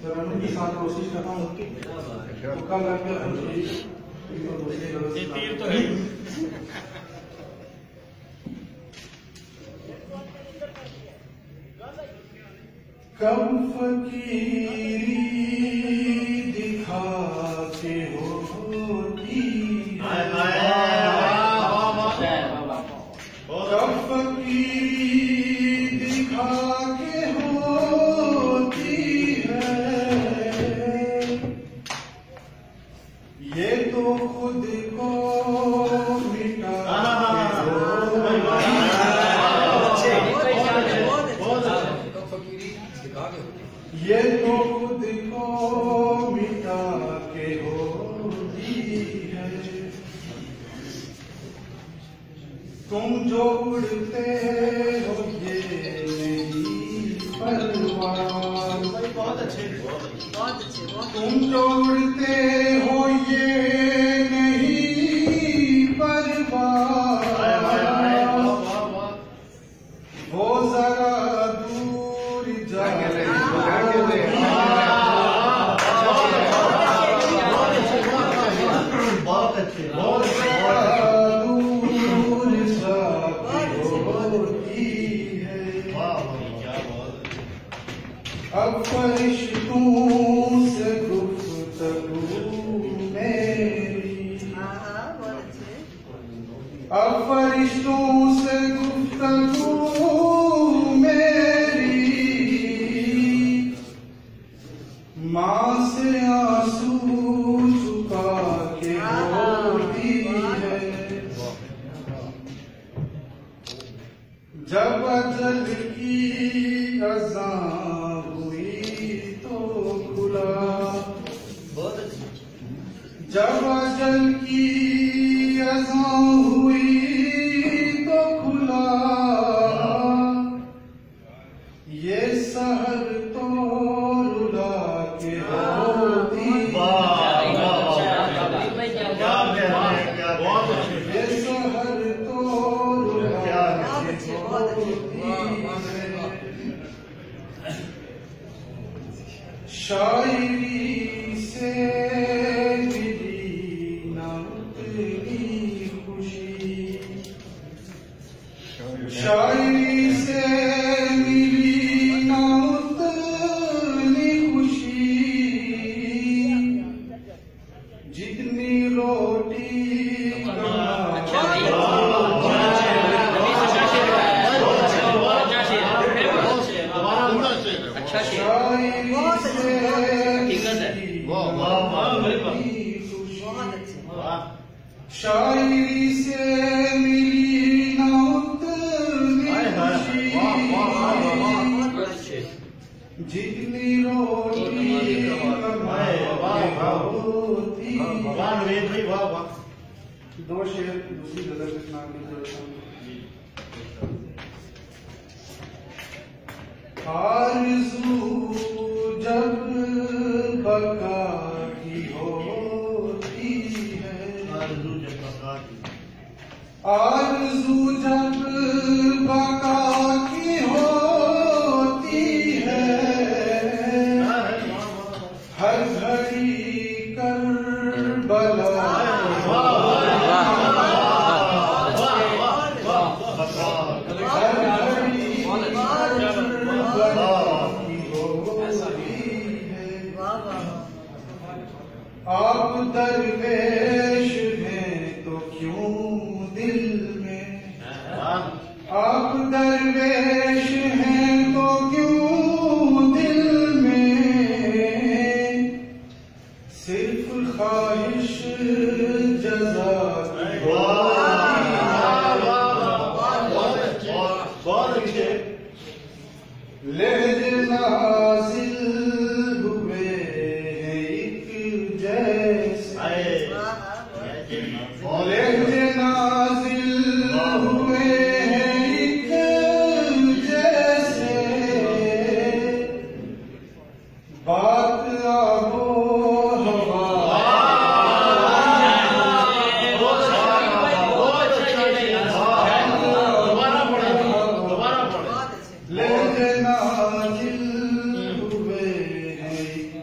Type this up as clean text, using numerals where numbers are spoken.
तरन्नुम के साथ कोशिश करता हूँ कम रखकर तीर तो है। कब फकीरी दिखा के होती है, कब फकीरी दिखा के होती है, ये तो खुद को मिटा ये तो खुद को मिटा के होती है, तुम जो उड़ते हो ये नहीं परवार, बहुत अच्छे तुम जो उड़ते हो ये नहीं परवार, वो जरा दूर जाके अब फरिश्तों से गुफ्तगू मेरी, अब फरिश्तों से गुफ्तगू मेरी, माँ से आंसू छुपा के होती है, जब अजल की अज़ां जब अजल की अज़ां हुई तो खुला, ये सहर तो रुला के होती है, ये सहर तो रुला के होती है, शायरी से शायरी से मिली ना उतनी खुशी, जितनी रोटी शायरी से मिली ना जितनी रोटी होती। दो शेर दूसरी गजल के नाम की आरज़ू जब बका की होती है, आरज़ू जब बका की होती है, हर घड़ी करबला आप दरवेश हैं तो क्यों दिल में, आप दरवेश हैं तो क्यों दिल में, सिर्फ ख्वाहिश जज़ा की लहजे नाज़िल हुए हैं एक जैसे, लहजे नाज़िल हुए हैं एक जैसे, बात आबो हवा लहजे नाज़िल हुए हैं